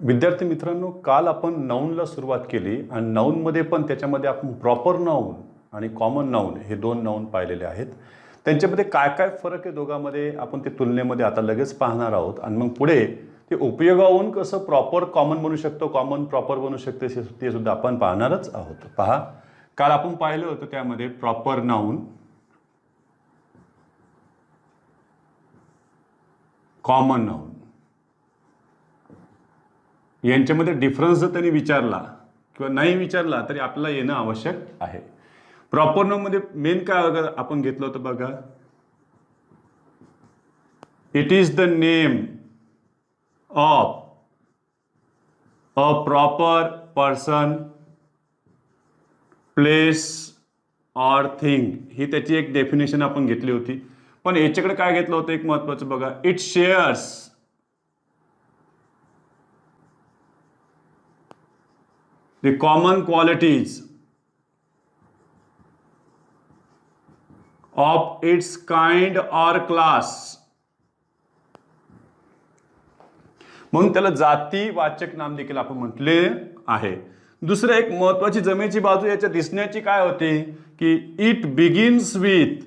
विद्यार्थी मित्रांनो, काल आपण नाऊनला सुरुवात केली आणि नाऊनमध्ये पण त्याच्यामध्ये आपण प्रॉपर नाऊन आणि कॉमन नाऊन हे दोन नाऊन पाहिलेले आहेत. त्यांच्यामध्ये काय काय फरक आहे दोघांमध्ये आपण ते तुलनेमध्ये आता लगेच पाहणार आहोत आणि मग पुढे ते उपयोगावरून कसं प्रॉपर कॉमन बनू शकतो, कॉमन प्रॉपर बनू शकते ते सुद्धा आपण पाहणारच आहोत. पहा, काल आपण पाहिलं होतं त्यामध्ये प्रॉपर नाऊन, कॉमन नाऊन यांच्यामध्ये डिफरन्स जर त्यांनी विचारला किंवा नाही विचारला तरी आपल्याला येणं आवश्यक आहे. प्रॉपर नाऊन मध्ये मेन काय आपण घेतलं होतं बघा, it is the name of a proper person, place or thing, ही त्याची एक डेफिनेशन आपण घेतली होती. पण याच्याकडे काय घेतलं होतं एक महत्वाचं बघा, it shares the common qualities of its kind or class. म्हणून त्याला जातीवाचक नाम देखील आपण म्हटले आहे. दुसरं एक महत्वाची जमेची बाजू याच्या दिसण्याची काय होती की it begins with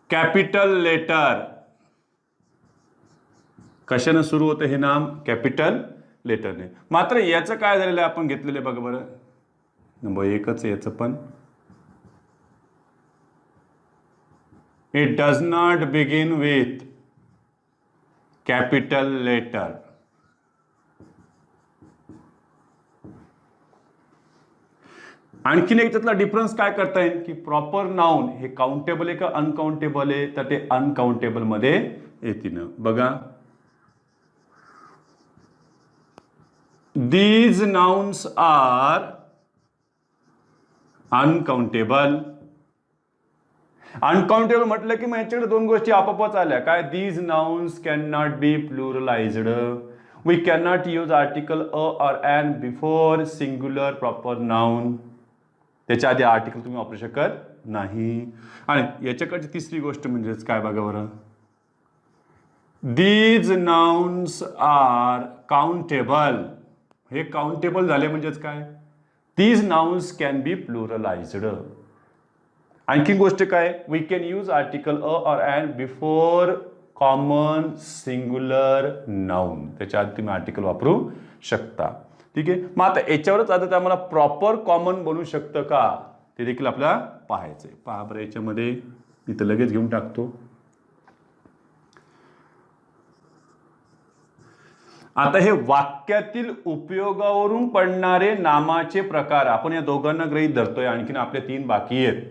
capital letter. कशाने सुरू होतं हे नाम? कॅपिटल लेटरने. मात्र याचं काय झालेलं आहे आपण घेतलेलं बघा बरं, नंबर एकच याचं पण, it does not begin with capital letter. आणखीन एक त्यातला डिफरन्स काय करता येईल की प्रॉपर नाउन हे काउंटेबल आहे का अनकाउंटेबल आहे, तर ते अनकाउंटेबल मध्ये येतील. बघा, these nouns are uncountable. Uncountable म्हटलं की मग याच्याकडे दोन गोष्टी आपोआपच आल्या. काय? these nouns cannot be pluralized. we cannot use article a or an before singular proper noun. त्याच्या आधी आर्टिकल तुम्ही वापरू शकत नाही. आणि याच्याकडची तिसरी गोष्ट म्हणजेच काय बघा बरं, these nouns are countable. हे काउंटेबल झाले म्हणजेच काय, these nouns can be pluralized. आणखी गोष्ट काय, we can use article a or an before common singular noun. त्याच्या आधी तुम्ही आर्टिकल वापरू शकता. ठीक आहे. मग आता याच्यावरच आता आम्हाला प्रॉपर कॉमन बनू शकतं का ते देखील आपल्याला पाहायचंय. पहा बरं, याच्यामध्ये इथं लगेच घेऊन टाकतो. आता हे वाक्यातील उपयोगावरून पडणारे नामाचे प्रकार आपण या दोघांना गृहीत धरतोय. आणखीन आपले 3 बाकी आहेत.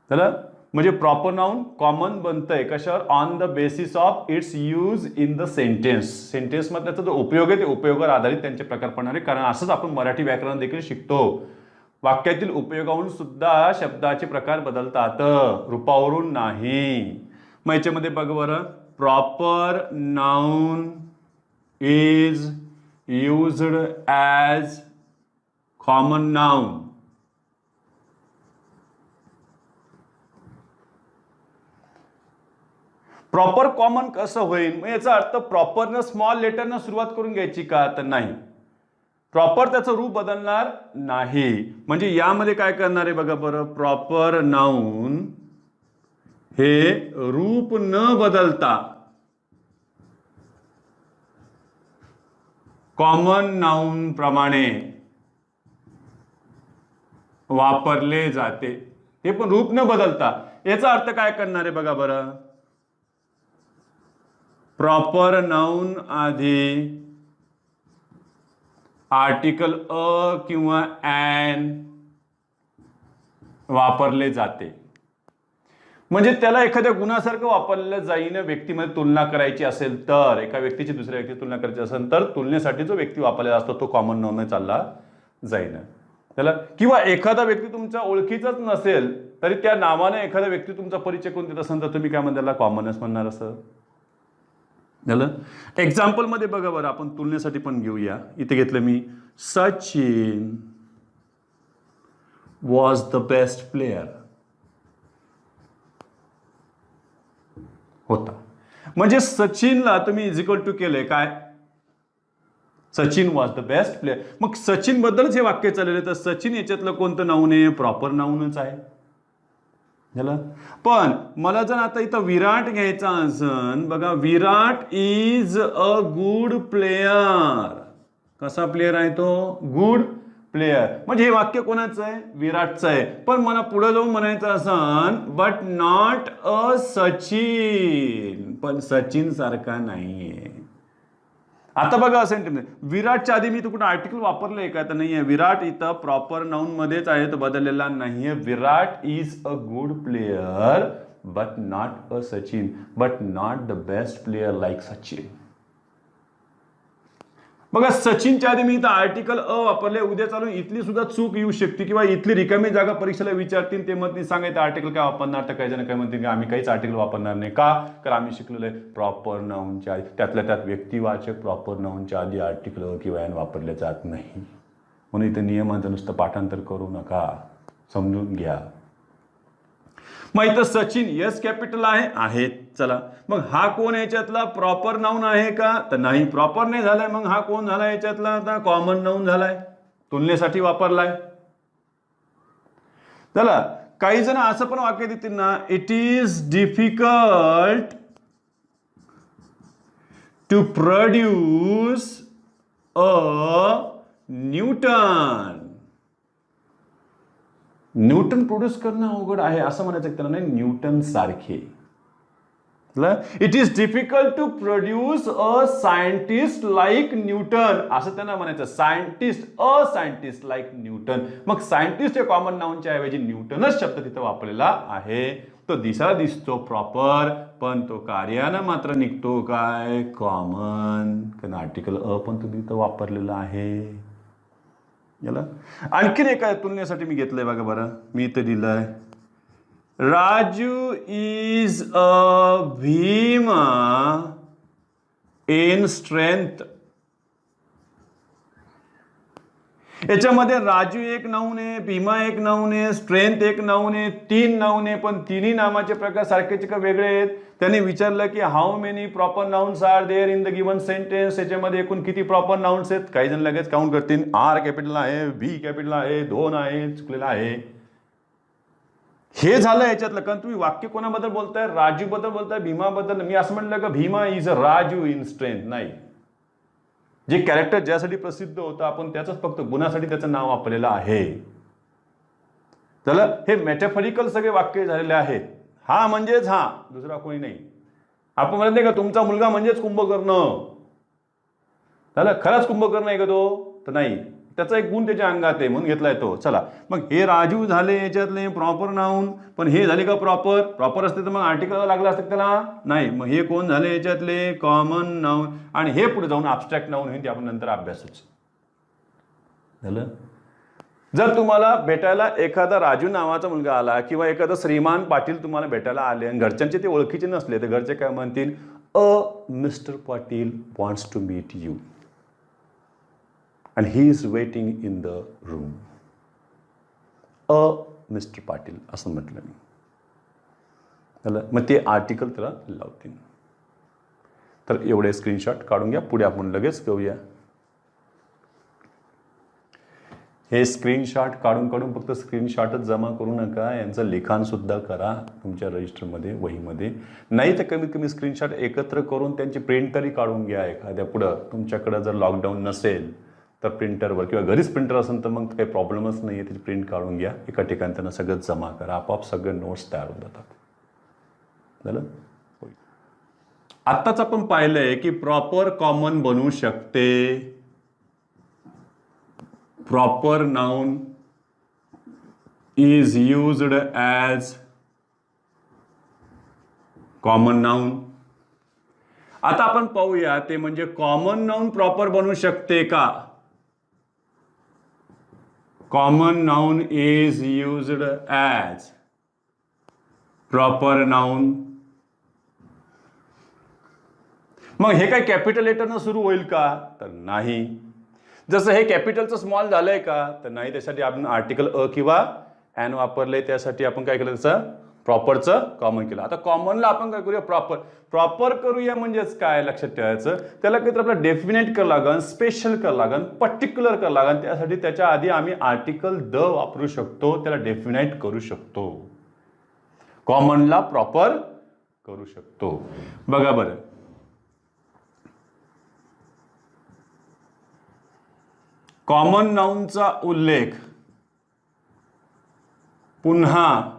चला, म्हणजे प्रॉपर नाउन कॉमन बनतंय कशावर? On the basis of its use in the sentence. Sentence मध्ये त्याचा जो उपयोग आहे ते उपयोगावर आधारित त्यांचे प्रकार पडणारे. कारण असंच आपण मराठी व्याकरण देखील शिकतो. वाक्यातील उपयोगावरून सुद्धा शब्दाचे प्रकार बदलतात, रूपावरून नाही. मग याच्यामध्ये बघ बरं, proper noun is used as common noun. Proper common कसं होईल? मग याचा अर्थ प्रॉपरनं स्मॉल लेटरनं सुरुवात करून घ्यायची का? तर नाही, प्रॉपर त्याचं रूप बदलणार नाही. म्हणजे यामध्ये काय करणार आहे बघा बरं, प्रॉपर नाउन हे रूप न बदलता कॉमन नाउन प्रमाणे वापरले जाते. ते पण रूप न बदलता. याचा अर्थ काय करणार आहे बघा बरं, प्रॉपर नाउन आधी आर्टिकल अ किंवा ॲन वापरले जाते. म्हणजे त्याला एखाद्या गुणासारखं वापरलेलं जाईन. व्यक्तीमध्ये तुलना करायची असेल तर, एका व्यक्तीची दुसऱ्या व्यक्ती तुलना करायची असेल तर तुलनेसाठी जो व्यक्ती वापरलेला असतो तो कॉमन नाउन चालला जाईन त्याला. किंवा एखादा व्यक्ती तुमच्या ओळखीचाच नसेल तरी त्या नावाने एखादा व्यक्ती तुमचा परिचय करून देत असेल तर तुम्ही काय म्हणता, त्याला कॉमनच म्हणणार. असं झालं. एक्झाम्पल मध्ये बघा बरं, आपण तुलनेसाठी पण घेऊया. इथे घेतलं मी, Sachin was the best player होता. म्हणजे सचिनला तुम्ही इज इक्वल टू केलंय काय, Sachin was the best player. मग सचिन बद्दलच हे वाक्य चाललेलं, तर सचिन याच्यातलं कोणतं नाऊन आहे, प्रॉपर नाऊनच आहे. झालं. पण मला जर आता इथं विराट घ्यायचा असेल, बघा विराट इज अ गुड प्लेयर. कसा प्लेयर आहे तो, गुड प्लेयर. म्हणजे हे वाक्य कोणाचं आहे, विराटचं आहे. पण मला पुढे जाऊन म्हणायचं असं, बट नॉट अ सचिन, पण सचिन सारखा नाहीये. आता बघा सेंटेन्स, विराटच्या आधी मी कुठं आर्टिकल वापरलंय का, तर नाहीये. विराट इथं प्रॉपर नाऊन मध्येच आहे, तो बदललेला नाहीये. Virat is a good player but not a Sachin, but not the best player like Sachin. बघा सचिनच्या आधी मी इथं आर्टिकल अ वापरले. उद्या चालून इथली सुद्धा चूक येऊ शकते, किंवा इथली रिकामी जागा परीक्षेला विचारतील, ते मत सांगायचं आर्टिकल काय वापरणार, तर काही जण काय म्हणतील की आम्ही काहीच आर्टिकल वापरणार नाही. का, तर आम्ही शिकलेलो आहे प्रॉपर नाऊनच्या आधी, त्यातल्या त्यात व्यक्तिवाचक प्रॉपर नाऊनच्या आधी आर्टिकल किंवा एन वापरले जात नाही. म्हणून इथं नियमांचं नुसतं पाठांतर करू नका, समजून घ्या. मग इथं सचिन यस कॅपिटल आहे. चला, मग हा कोण याच्यातला प्रॉपर नाऊन आहे का, तर नाही, प्रॉपर नाही झालाय. मग हा कोण झाला याच्यातला, आता कॉमन नाऊन झालाय, तुलनेसाठी वापरलाय. चला, काही जण असं पण वाक्य देतील ना, it is difficult to produce a Newton. Newton produce करणं अवघड आहे असं म्हणायचं त्याला, नाही, न्यूटन सारखे. It is difficult to produce a scientist like Newton, असं त्यांना म्हणायचं. Scientist, a scientist like Newton. मग सायंटिस्ट या कॉमन नाऊनच्या ऐवजी न्यूटनच शब्द तिथं वापरलेला आहे. तो दिसायला दिसतो प्रॉपर, पण तो कार्यानं मात्र निघतो काय, कॉमन. कारण आर्टिकल अ पण तुम्ही इथं वापरलेला आहे. याला आणखीन एका तुलनेसाठी मी घेतलंय बघा बरं, मी इथं दिलंय Raju is a Bhima in strength. याच्यामध्ये राजू एक नाऊन आहे, भीमा एक नाऊन आहे, स्ट्रेंथ एक नाऊन आहे, 3 नाऊन आहे. पण तिन्ही नामाचे प्रकार सारखेच का वेगळे आहेत. त्यांनी विचारलं की how many proper nouns are there in the given sentence. याच्यामध्ये एकूण किती प्रॉपर नाउन्स आहेत. काही जण लगेच काउंट करतील, आर कॅपिटल आहे, व्ही कॅपिटल आहे, 2 आहे, चुकलेला आहे. हे झालं याच्यातलं. कारण तुम्ही वाक्य कोणाबद्दल बोलताय, राजू बद्दल बोलताय, भीमा बद्दल. मी असं म्हटलं का Bhima is a Raju in strength, नाही. जे कॅरेक्टर ज्यासाठी प्रसिद्ध होतं आपण त्याच फक्त गुणासाठी त्याचं नाव वापरलेलं आहे. चला, हे मेटाफरिकल सगळे वाक्य झालेले आहेत. हा म्हणजेच हा, दुसरा कोणी नाही. आपण म्हणत नाही का तुमचा मुलगा म्हणजेच कुंभकर्ण, झालं खरंच कुंभकर्ण आहे का तो, तर नाही, त्याचा एक गुण त्याच्या अंगात आहे म्हणून घेतलाय तो. चला, मग हे राजू झाले याच्यातले प्रॉपर नाऊन. पण हे झाले का प्रॉपर असते तर मग आर्टिकल लागला असतं त्याला, नाही. मग हे कोण झाले याच्यातले कॉमन नाऊन. आणि हे पुढे जाऊन ॲब्स्ट्रॅक्ट नाऊन होईल, ते आपण नंतर अभ्यासूच. झालं. जर तुम्हाला भेटायला एखादा राजू नावाचा मुलगा आला किंवा एखादा श्रीमान पाटील तुम्हाला भेटायला आले आणि घरच्यांचे ते ओळखीचे नसले, तर घरचे काय म्हणतील, a mister Patil wants to meet you and he is waiting in the room. Mister Patil असं म्हटलं मी. झालं. मग ते आर्टिकल त्याला लावतील. तर एवढे स्क्रीनशॉट काढून घ्या. पुढे आपण लगेच घेऊया. हे स्क्रीनशॉट काढून फक्त स्क्रीनशॉटच जमा करू नका, यांचं लिखाण सुद्धा करा तुमच्या रजिस्टरमध्ये, वहीमध्ये. नाही तर कमीत कमी स्क्रीनशॉट एकत्र करून त्यांची प्रिंट तरी काढून घ्या. एखाद्या पुढं तुमच्याकडं जर लॉकडाऊन नसेल तर प्रिंटरवर, किंवा घरीच प्रिंटर असेल तर मग काही प्रॉब्लेमच नाही आहे, त्याची प्रिंट काढून घ्या. एका ठिकाणी त्यांना सगळं जमा करा, आपोआप सगळे नोट्स तयार होऊन जातात. झालं. आत्ताच आपण पाहिलंय की प्रॉपर कॉमन बनवू शकते. Proper noun is used as common noun. आता आपण पाहूया ते म्हणजे कॉमन नाउन प्रॉपर बनवू शकते का. Common noun is used as proper noun. मग हे काय कॅपिटल लेटरनं सुरू होईल का, तर नाही. जसं हे कॅपिटलचं स्मॉल झालंय का, तर नाही. त्यासाठी आपण आर्टिकल अ किंवा एन वापरले, त्यासाठी आपण काय केलं, त्याचं प्रॉपरचं कॉमन केलं. आता कॉमनला आपण काय करूया, प्रॉपर करूया म्हणजेच काय लक्षात ठेवायचं, त्याला काहीतरी आपल्याला डेफिनेट करावं लागेल, स्पेशल करावं लागेल, पर्टिक्युलर करावं लागेल. त्यासाठी त्याच्या आधी आम्ही आर्टिकल द वापरू शकतो, त्याला डेफिनेट करू शकतो. कॉमनला प्रॉपर करू शकतो. बघा बरं, कॉमन नाऊनचा उल्लेख पुन्हा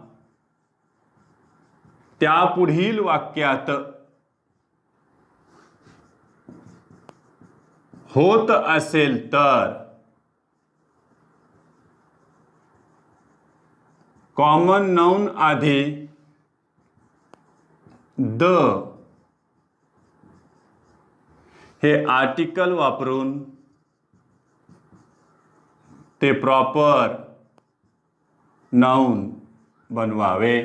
त्यापुढील वाक्यात होत असेल तर कॉमन नाउन आधी द हे आर्टिकल वापरून ते प्रॉपर नाउन बनवावे.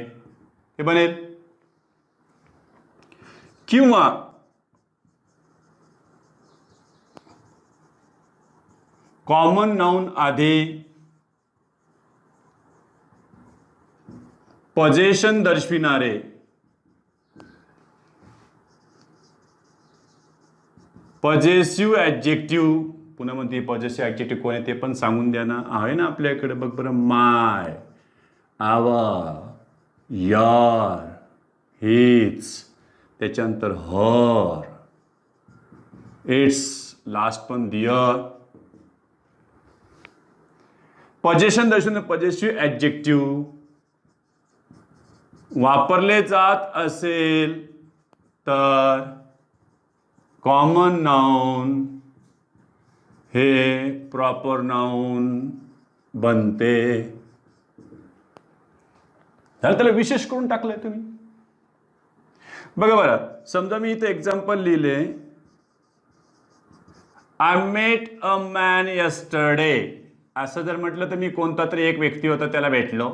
हे बनेल. किंवा कॉमन नाउन आधी पोझेशन दर्शविणारे पॉझेसिव्ह ऍडजेक्टिव्ह, पुन्हा म्हणते पॉझेसिव्ह ऍडजेक्टिव्ह कोण आहे ते पण सांगून द्या ना. आहे ना आपल्याकडे, बघ बरं, माय, आवर, यार, हिच, त्याच्यानंतर हर, इट्स, लास्ट पण दियर. पॉझेशन दर्शवून पॉझेसिव्ह ऍडजेक्टिव्ह वापरले जात असेल तर कॉमन नाउन हे प्रॉपर नाउन बनते. त्याला विशेष करून टाकलंय तुम्ही. बघा बरं, समजा मी इथे एक्झाम्पल लिहिले, I met a man yesterday. असं जर म्हटलं तर मी कोणता तरी एक व्यक्ती होता त्याला भेटलो,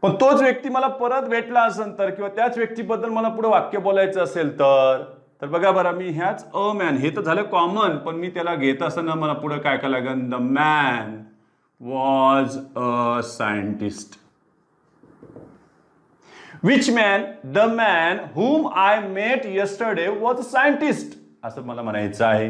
पण तोच व्यक्ती मला परत भेटला असेल तर, किंवा त्याच व्यक्तीबद्दल मला पुढे वाक्य बोलायचं असेल तर बघा बरं, मी ह्याच अ मॅन, हे तर झालं कॉमन, पण मी त्याला घेत असताना मला पुढे काय काय लागेल, the man was a scientist. Which man, the man whom I met yesterday was a scientist. असं मला म्हणायचं आहे.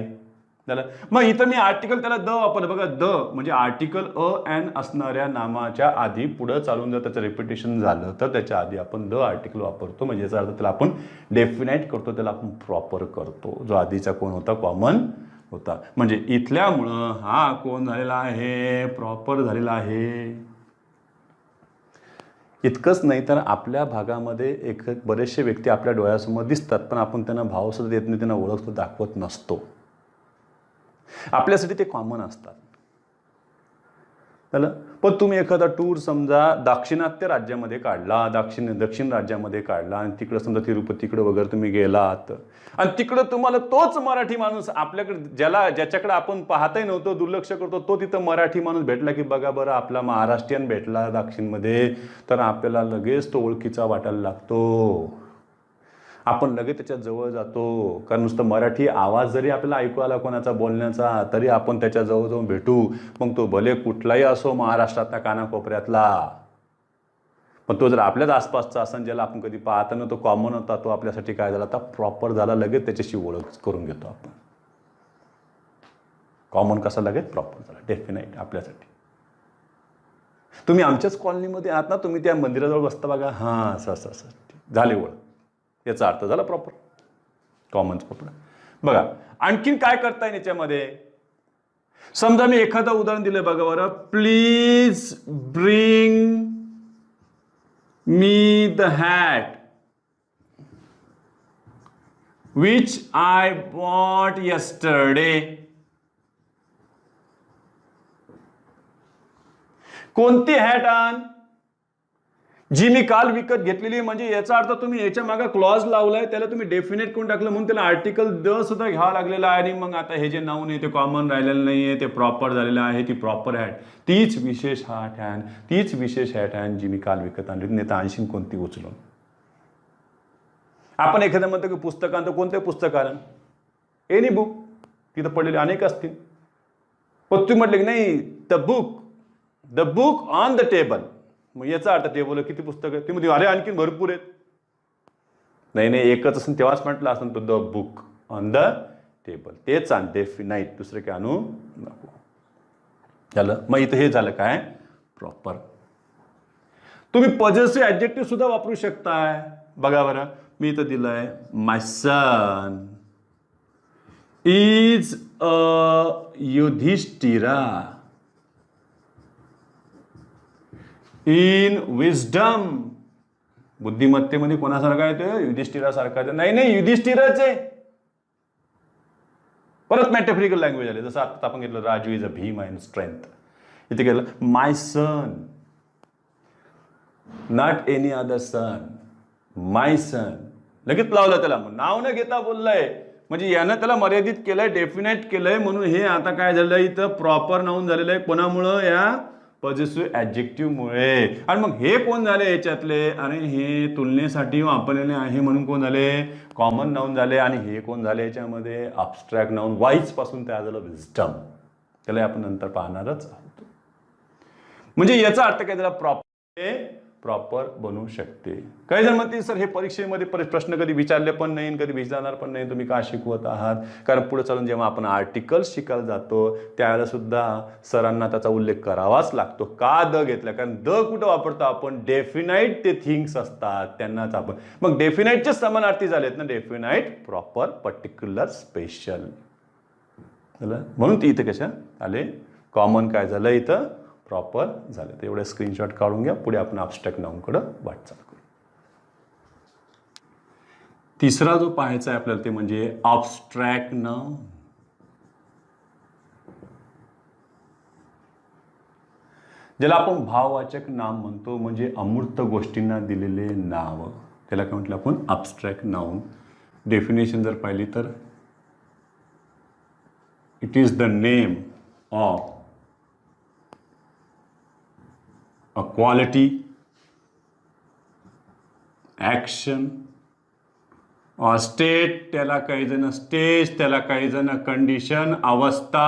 मग इथं मी आर्टिकल त्याला द वापरलं. बघा, द म्हणजे आर्टिकल अ एन असणाऱ्या नामाच्या आधी पुढे चालून जर त्याचं रिपिटेशन झालं तर त्याच्या आधी आपण द आर्टिकल वापरतो. म्हणजे याचा अर्थ त्याला आपण डेफिनेट करतो, त्याला आपण प्रॉपर करतो. जो आधीचा कोण होता, कॉमन होता. म्हणजे इथल्यामुळं हा कोण झालेला आहे, प्रॉपर झालेला आहे. इतकंच नाही तर आपल्या भागामध्ये एक बरेचसे व्यक्ती आपल्या डोळ्यासमोर दिसतात, पण आपण त्यांना भाव सुद्धा देत नाही, त्यांना ओळख सुद्धा दाखवत नसतो. आपल्यासाठी ते कॉमन असतात. पण तुम्ही एखादा टूर समजा दाक्षिणात्य राज्यामध्ये काढला, दक्षिण राज्यामध्ये काढला, आणि तिकडं समजा तिरुपतीकडे वगैरे तुम्ही गेलात, आणि तिकडं तुम्हाला तोच मराठी माणूस आपल्याकडे ज्याच्याकडे आपण पाहताही नव्हतो, दुर्लक्ष करतो, तो तिथं मराठी माणूस भेटला की बघा बरं, आपला महाराष्ट्रीयन भेटला दक्षिणमध्ये, तर आपल्याला लगेच तो ओळखीचा वाटायला लागतो. आपण लगेच त्याच्या जवळ जातो. कारण नुसतं मराठी आवाज जरी आपल्याला ऐकू आला कोणाचा बोलण्याचा, तरी आपण त्याच्या जवळ जाऊन भेटू. मग तो भले कुठलाही असो महाराष्ट्रातल्या कानाकोपऱ्यातला, पण तो जर आपल्याच आसपासचा असेल, ज्याला आपण कधी पाहता न तो कॉमन होता, तो आपल्यासाठी काय झाला, आता प्रॉपर झाला. लगेच त्याच्याशी ओळख करून घेतो आपण. कॉमन कसा लगेच प्रॉपर झाला, डेफिनेट आपल्यासाठी. तुम्ही आमच्याच कॉलनीमध्ये आहात ना, तुम्ही त्या मंदिराजवळ बसता बघा, हां असं झाले ओळख, याचा अर्थ झाला प्रॉपर, कॉमन प्रॉपर. बघा आणखीन काय करता येईल याच्यामध्ये. समजा मी एखादं उदाहरण दिलं बघा बरं, please bring me the hat which I bought yesterday. कोणती हॅट आण, जी मी काल विकत घेतलेली. म्हणजे याचा अर्थ तुम्ही याच्या मागे क्लॉज लावलाय, त्याला तुम्ही डेफिनेट करून टाकलं, म्हणून त्याला आर्टिकल द सुद्धा घ्यावं लागलेलं आहे. आणि मग आता हे जे नाऊन आहे ते कॉमन राहिलेलं नाहीये, ते प्रॉपर झालेलं आहे. ती प्रॉपर हॅट, तीच विशेष हॅट आहे, तीच विशेष हॅट आहे जी मी काल विकत आणली, नाही तर आणशीन कोणती उचलून. आपण एखाद्या म्हणतो की पुस्तकांत, कोणत्या पुस्तकानं, एनी बुक, तिथं पडलेले अनेक असतील. पण तुम्ही म्हटलं की नाही, the book on the table, मग याचा अर्थ टेबल किती पुस्तकं आहेत? ती म्हणते अरे आणखीन भरपूर आहेत. नाही नाही, एकच असून तेव्हाच म्हटलं असं तो the book on the table. तेच आण डेफिनाईट, दुसरं काय आणू नको. झालं. मग इथं हे झालं काय प्रॉपर. तुम्ही पॉझिटिव्ह ऍडजेक्टिव्ह सुद्धा वापरू शकताय. बघा बरं, मी इथं दिलंय my son is a Yudhishthira in wisdom. बुद्धिमत्तेमध्ये कोणासारखा येतो? युधिष्ठिरासारखा. नाही नाही, युधिष्ठिरच आहे. परत मेटाफोरिकल लँग्वेज आले. जसं आता आपण घेतलं Raju is a Bhim in strength. इथे केलं my son, not any other son, my son. लगेच लावलं त्याला, नाव न घेता बोललंय. म्हणजे यानं त्याला मर्यादित केलंय, डेफिनेट केलंय. म्हणून हे आता काय झालं इथं प्रॉपर नाऊन झालेलं आहे. कोणामुळं? या पॉझिटिव्ह ऍडजेक्टिव्हमुळे. आणि मग हे कोण झाले याच्यातले? आणि हे तुलनेसाठी वापरलेले आहे म्हणून कोण झाले? कॉमन नाऊन झाले. आणि हे कोण झाले याच्यामध्ये? अब्स्ट्रॅक्ट नाऊन. वाईज पासून तयार झालं विजडम. त्याला आपण नंतर पाहणारच आहोत. म्हणजे याचा अर्थ काय? त्याला प्रॉपर बनवू शकते. काही जण म्हणतील सर हे परीक्षेमध्ये प्रश्न कधी विचारले पण नाही, कधी विचारणार पण नाही, तुम्ही का शिकवत आहात? कारण पुढे चालून जेव्हा आपण आर्टिकल्स शिकायला जातो त्यावेळेला सुद्धा सरांना त्याचा उल्लेख करावाच लागतो. का द घेतला? कारण द कुठं वापरतो आपण? डेफिनाईट ते थिंग्स असतात त्यांनाच आपण. मग डेफिनाईटचे समानार्थी झालेत ना, डेफिनाईट, प्रॉपर, पर्टिक्युलर, स्पेशल. म्हणून ती इथं कशा आले? कॉमन काय झालं इथं? प्रॉपर झालं. तर एवढे स्क्रीनशॉट काढून घ्या. पुढे आपण अब्स्ट्रॅक्ट नाऊनकडे वाटचाल करू. तिसरा जो पाहायचा आहे आपल्याला ते म्हणजे अब्स्ट्रॅक्ट नाऊन. ज्याला आपण भाववाचक नाम म्हणतो, म्हणजे अमूर्त गोष्टींना दिलेले नाव, त्याला काय म्हटलं आपण? अब्स्ट्रॅक्ट नाऊन. डेफिनेशन जर पाहिली तर it is the name of a quality, action or state. त्याला काही जण स्टेज, त्याला काही जण कंडिशन, अवस्था.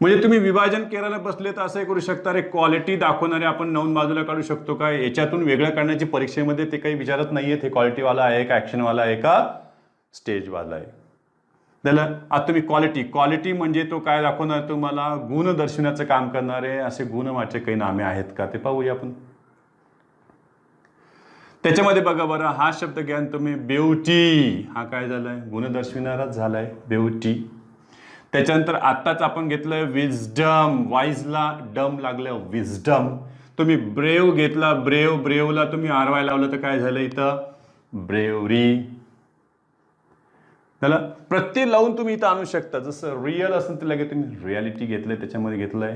म्हणजे तुम्ही विभाजन करायला बसले तर असं करू शकता. रे क्वालिटी दाखवणारे आपण नाऊन बाजूला काढू शकतो का? याच्यातून वेगळं काढण्याची परीक्षेमध्ये ते काही विचारत नाहीये. हे क्वालिटीवाला आहे का, ऍक्शनवाला आहे का, स्टेजवाला आहे. त्याला आता तुम्ही क्वालिटी म्हणजे तो काय दाखवणार? तुम्हाला गुण दर्शवण्याचं काम करणारे असे गुणवाचक काही नामे आहेत का ते पाहूया आपण. त्याच्यामध्ये बघा बरं, हा शब्द घ्या तुम्ही ब्युटी. हा काय झालाय? गुण दर्शविणाराच झालाय, ब्युटी. त्याच्यानंतर आत्ताच आपण घेतलंय विजडम. वाईजला डम लागलं, विजडम. तुम्ही ब्रेव घेतला, ब्रेवला तुम्ही आरवाय लावलं तर काय झालं इथं? ब्रेवरी. त्याला प्रत्यय लावून तुम्ही इथं आणू शकता. जसं रिअल असेल तर लगेच तुम्ही रियालिटी घेतलंय, त्याच्यामध्ये घेतलंय.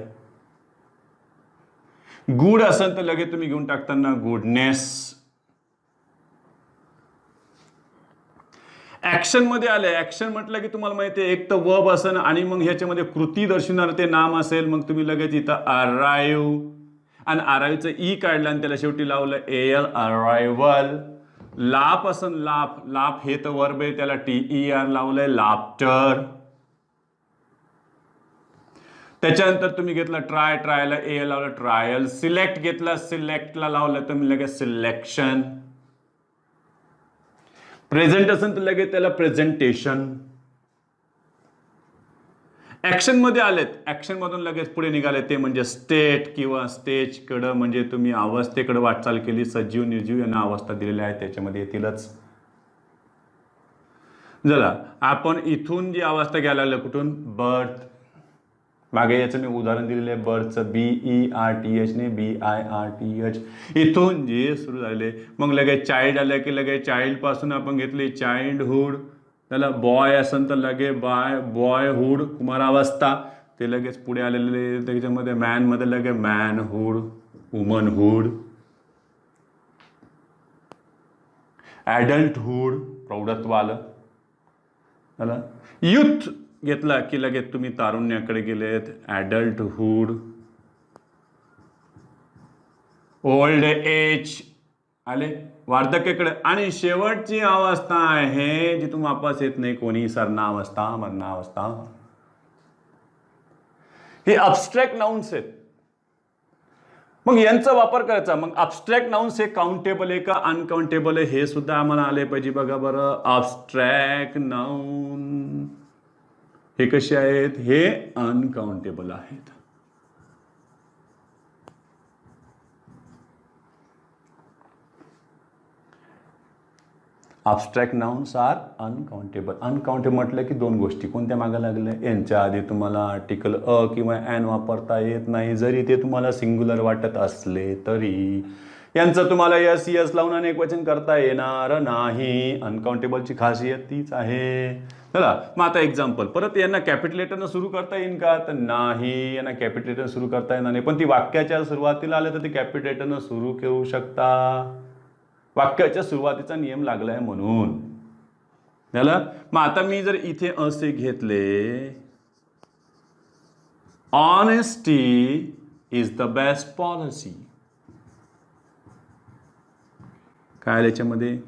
गुड असेल तर लगेच तुम्ही घेऊन टाकताना गुडनेस. ऍक्शन मध्ये आले. ऍक्शन म्हटलं की तुम्हाला माहिती आहे, एक तर वर्ब असेल आणि मग ह्याच्यामध्ये कृती दर्शवणार ते नाम असेल. मग तुम्ही लगेच इथं अराईव्ह, आणि अराईव्हचं ई काढलं आणि त्याला शेवटी लावलं एल, अरायवल. लाप असन, लाप हे तर वर्ब आहे, त्याला TER लावलंय, लाफ्टर. त्याच्यानंतर तुम्ही घेतला ट्रायला ए लावलं, ट्रायल. सिलेक्ट घेतला, सिलेक्टला लावलं तुम्ही लगेच सिलेक्शन. प्रेझेंट असेल तर लगेच त्याला प्रेझेंटेशन. ऍक्शन मध्ये आलेत, ऍक्शन मधून लगेच पुढे निघाले ते म्हणजे स्टेट किंवा स्टेजकडं, म्हणजे तुम्ही अवस्थेकडे वाटचाल केली. सजीव निर्जीव यांना अवस्था दिलेल्या आहेत, त्याच्यामध्ये येतीलच. चला आपण इथून जी अवस्था घ्यायला लागलो, कुठून? बर्थ. मागे याचं मी उदाहरण दिलेलं आहे बर्थचं, BERTH ने, BIRTH. इथून जे सुरू झाले, मग लगेच चाइल्ड आलं की लगेच चाइल्ड पासून आपण घेतली चाइल्डहुड. त्याला बॉय असेल तर लगे बॉयहुड, कुमारावस्था. ते लगेच पुढे आलेले त्याच्यामध्ये मॅनमध्ये लगे मॅनहुड, वुमनहुड. ॲडल्टहुड, प्रौढत्व आलं. त्याला युथ घेतला की लगेच तुम्ही तारुण्याकडे गेलेत, ॲडल्टहुड. ओल्ड एज आले, वार्धक्याकडे. आणि शेवटची अवस्था आहे जिथून वापस येत नाही कोणी, सरणावस्था, मरणावस्था. हे अब्स्ट्रॅक्ट नाउन्स आहेत. मग यांचा वापर करायचा. मग अब्स्ट्रॅक्ट नाउन्स हे काउंटेबल आहे का अनकाउंटेबल आहे हे सुद्धा आम्हाला आले पाहिजे. बघा बरं, अब्स्ट्रॅक्ट नाउन हे कसे आहेत, हे अनकाउंटेबल आहेत. अब्स्ट्रॅक्ट नाउन्स आर अनकाउंटेबल. अनकाउंटेबल म्हटलं की दोन गोष्टी कोणत्या मागे लागल्या, यांच्या आधी तुम्हाला आर्टिकल अ किंवा ॲन वापरता येत नाही, जरी ते तुम्हाला सिंग्युलर वाटत असले तरी. यांचं तुम्हाला यस यस लावून अनेक वचन करता येणार नाही. अनकाउंटेबलची खासियत तीच आहे. चला मग आता एक्झाम्पल. परत यांना कॅपिटल लेटरनं सुरू करता येईल का, तर नाही, यांना कॅपिटल लेटरनं सुरू करता येणार नाही. पण ती वाक्याच्या सुरुवातीला आले तर ते कॅपिटल लेटरनं सुरू करू शकता. वाक्याच्या सुरुवातीचा नियम लागलाय म्हणून. झालं. मग आता मी जर इथे असे घेतले, honesty is the best policy. काय याच्यामध्ये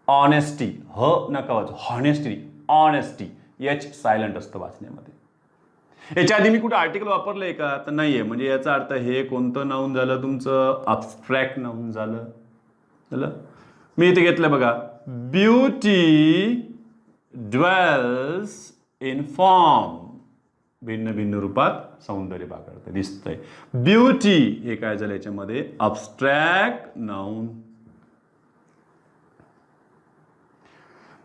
ऑनेस्टी, ह नका वाचू, हॉनेस्टी, ऑनेस्टी, एच सायलेंट असतं वाचण्यामध्ये. याच्या आधी मी कुठे आर्टिकल वापरलंय का, तर नाहीये. म्हणजे याचा अर्थ हे कोणतं नाऊन झालं तुमचं, अब्स्ट्रॅक्ट नाऊन झालं. मी इथे घेतलं बघा, ब्युटी ड्वेल्स इन फॉर्म. भिन्न भिन्न रूपात सौंदर्य बागडतं दिसतंय. ब्युटी हे काय झालं याच्यामध्ये, अब्स्ट्रॅक्ट नाऊन.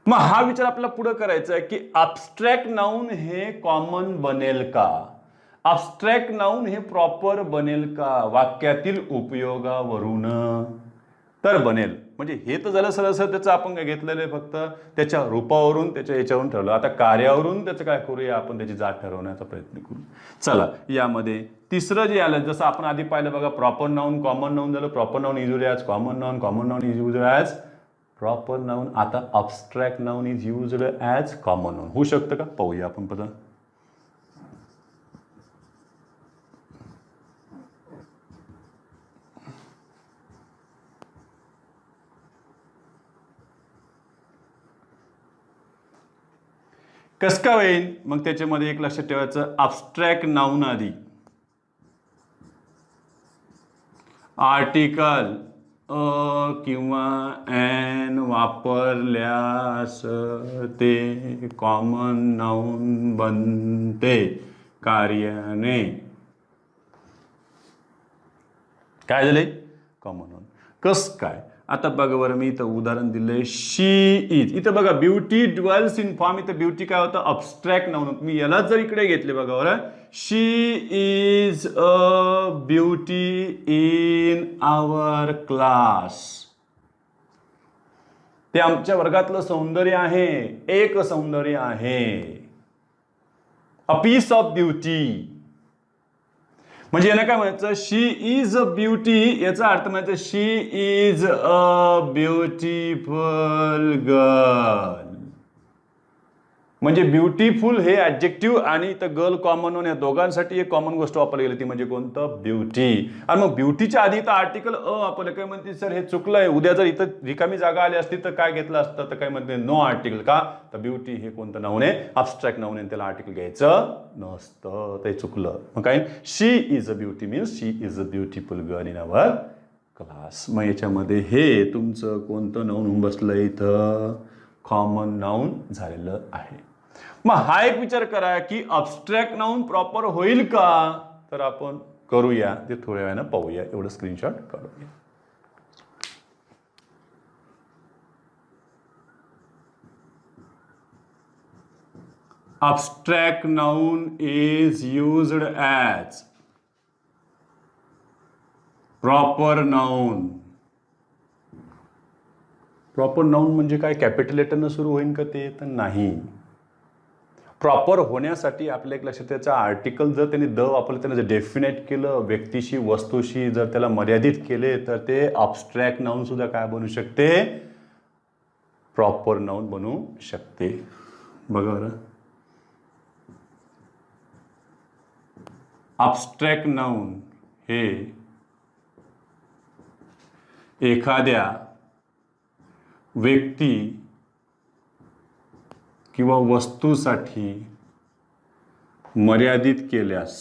मग हा विचार आपल्याला पुढे करायचा आहे की अब्स्ट्रॅक्ट नाऊन हे कॉमन बनेल का, अब्स्ट्रॅक्ट नाऊन हे प्रॉपर बनेल का वाक्यातील उपयोगावरून, तर बनेल. म्हणजे हे तर झालं सरळ सरळ त्याचं आपण काय घेतलेलं आहे, फक्त त्याच्या रूपावरून त्याच्या याच्यावरून ठरवलं. आता कार्यावरून त्याचं काय करूया, आपण त्याची जात ठरवण्याचा प्रयत्न करू. चला यामध्ये तिसरं जे आलं, जसं आपण आधी पाहिलं बघा, प्रॉपर नाऊन कॉमन नाऊन झालं. Proper noun is used as common noun, common noun is used as proper noun. आता abstract noun is used as common noun होऊ शकतं का, पाहूया आपण पद. कसं काय होईल, मग त्याच्यामध्ये एक लक्षात ठेवायचं, अब्स्ट्रॅक्ट नाऊन आधी आर्टिकल अ किंवा एन वापरल्यास ते कॉमन नाऊन बनते कार्याने. काय झाले, कॉमन नाऊन. कसं काय, आता बघा बरं, मी इथं उदाहरण दिलंय, शी इज. इथं बघा ब्युटी ड्वेल्स इन फॉर्म, इथं ब्युटी काय होतं, अब्स्ट्रॅक्ट नाऊन. मी याला जर इकडे घेतले बघा बरं, she is a beauty in our class. ते आमच्या वर्गातलं सौंदर्य आहे, एक सौंदर्य आहे, अ पीस ऑफ ब्युटी. म्हणजे याला काय म्हणायचं, शी इज अ ब्युटी, याचा अर्थ म्हणायचं शी इज अ ब्युटिफुल गर्ल. म्हणजे ब्युटिफुल हे ऍडजेक्टिव्ह आणि इथं गर्ल कॉमन नाऊन, या दोघांसाठी एक कॉमन गोष्ट वापरली गेली ती म्हणजे कोणतं, ब्युटी. आणि मग ब्युटीच्या आधी इथं आर्टिकल अ वापरलं. काय म्हणते सर हे चुकलंय, उद्या जर इथं रिकामी जागा आली असती तर काय घेतलं असतं, तर काय म्हणते नो आर्टिकल. का, तर ब्युटी हे कोणतं नाऊन आहे, अब्स्ट्रॅक्ट नाऊन आहे, त्याला आर्टिकल घ्यायचं नसतं, ते चुकलं. मग काय, she is a beauty means she is a beautiful girl in our class. मग याच्यामध्ये हे तुमचं कोणतं नाऊन होऊन बसलं, इथं कॉमन नाऊन झालेलं आहे. मग हा एक विचार करा की अब्स्ट्रॅक्ट नाऊन प्रॉपर होईल का, तर आपण करूया ते थोड्या वेळानं पाहूया. एवढं स्क्रीनशॉट काढूया. Abstract noun is used as proper noun. Proper noun म्हणजे काय, कॅपिटल लेटरनं सुरू होईल का ते, तर नाही. प्रॉपर होण्यासाठी आपल्या एक लक्षात त्याचा आर्टिकल जर त्यांनी द वापरलं, त्यानं जर डेफिनेट केलं, व्यक्तीशी वस्तूशी जर त्याला मर्यादित केले, तर ते अब्स्ट्रॅक्ट नाऊन सुद्धा काय बनू शकते, प्रॉपर नाऊन बनू शकते. बघा बरं, अब्स्ट्रॅक्ट नाऊन हे एखाद्या व्यक्ती किंवा वस्तूसाठी मर्यादित केल्यास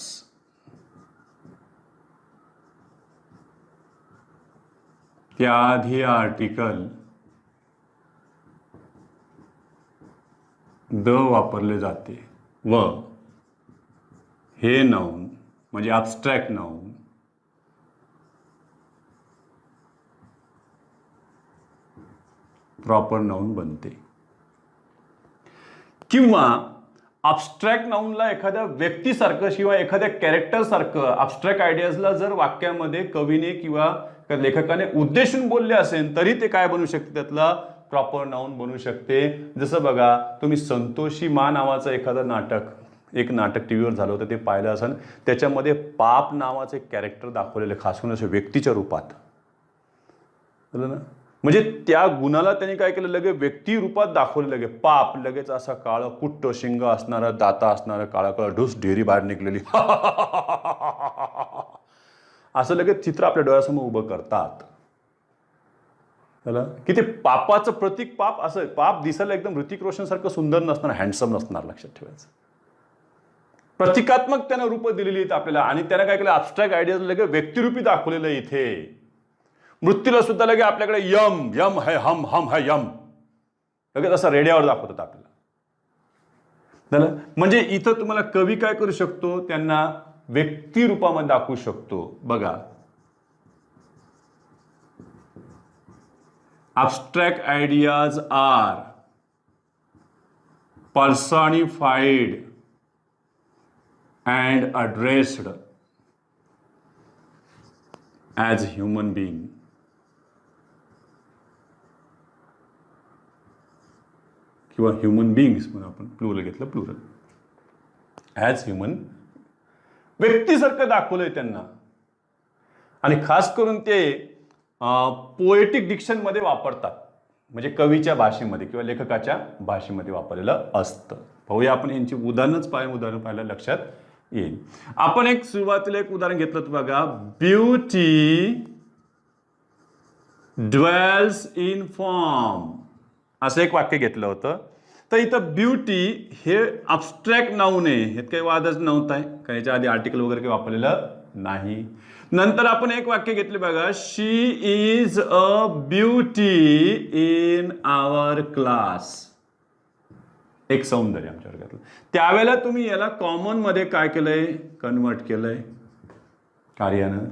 त्याआधी आर्टिकल द वापरले जाते व हे नाउन म्हणजे ॲब्स्ट्रॅक्ट नाउन प्रॉपर नाउन बनते. किंवा ॲब्स्ट्रॅक्ट नाउनला एखाद्या व्यक्तीसारखं किंवा एखाद्या कॅरेक्टरसारखं ॲब्स्ट्रॅक्ट आयडियाजला जर वाक्यामध्ये कवीने किंवा लेखकाने उद्देशून बोलले असेल तरी ते काय बनू शकते, त्यातला प्रॉपर नाउन बनू शकते. जसं बघा, तुम्ही संतोषी मा नावाचं एक नाटक टीव्हीवर झालं होतं, ते पाहिलं असेल. त्याच्यामध्ये पाप नावाचं एक कॅरेक्टर दाखवलेलं खासून असे व्यक्तीच्या रूपात, ना, म्हणजे त्या गुणाला त्यांनी काय केलं, लगेच व्यक्ती रूपात दाखवलं. लगे पाप, लगेच असा काळं कुट्ट शिंग असणारं, दाता असणारं, काळा काळा ढूस, ढेरी बाहेर निघलेली असं लगेच चित्र आपल्या डोळ्यासमोर उभं करतात. की ते पापाचं प्रतीक, पाप असं पाप दिसायला एकदम ऋतिक रोशन सारखं सुंदर नसणार, हँडसम नसणार, लक्षात ठेवायचं. प्रतिकात्मक त्यानं रूप दिलेली आहेत आपल्याला. आणि त्यानं काय केलं, ॲब्स्ट्रॅक्ट आयडिया लगेच व्यक्तिरूपी दाखवलेलं आहे इथे. मृत्यूला सुद्धा लगे आपल्याकडे यम यम है, हम हम है यम, लगेच असं रेड्यावर दाखवतात आपल्याला. म्हणजे इथं तुम्हाला कवी काय करू शकतो, त्यांना व्यक्ती रूपामध्ये दाखवू शकतो. बघा, abstract ideas are personified and addressed as human being. किंवा ह्युमन बिईंग्स म्हणून आपण प्लुरल घेतलं, प्लुरल ॲज ह्युमन, व्यक्तीसारखं दाखवलंय त्यांना. आणि खास करून ते पोएटिक डिक्शनमध्ये वापरतात, म्हणजे कवीच्या भाषेमध्ये किंवा लेखकाच्या भाषेमध्ये वापरलेलं असतं. पाहूया आपण यांची उदाहरणं पाहायला लक्षात येईल. आपण एक सुरुवातीला एक उदाहरण घेतलं होतं बघा, ब्युटी ड्वेल्स इन फॉर्म, असं एक वाक्य घेतलं होतं. तर इथं ब्युटी हे ॲब्स्ट्रॅक्ट नाउन आहे, हे काही वादच नव्हता, काही याच्या आधी आर्टिकल वगैरे काही वापरलेलं नाही. नंतर आपण एक वाक्य घेतले बघा, she is a beauty in our class, एक सौंदर्य आमच्या वर्गातलं. त्यावेळेला तुम्ही याला कॉमन मध्ये काय केलंय, कन्वर्ट केलंय कार्यानं.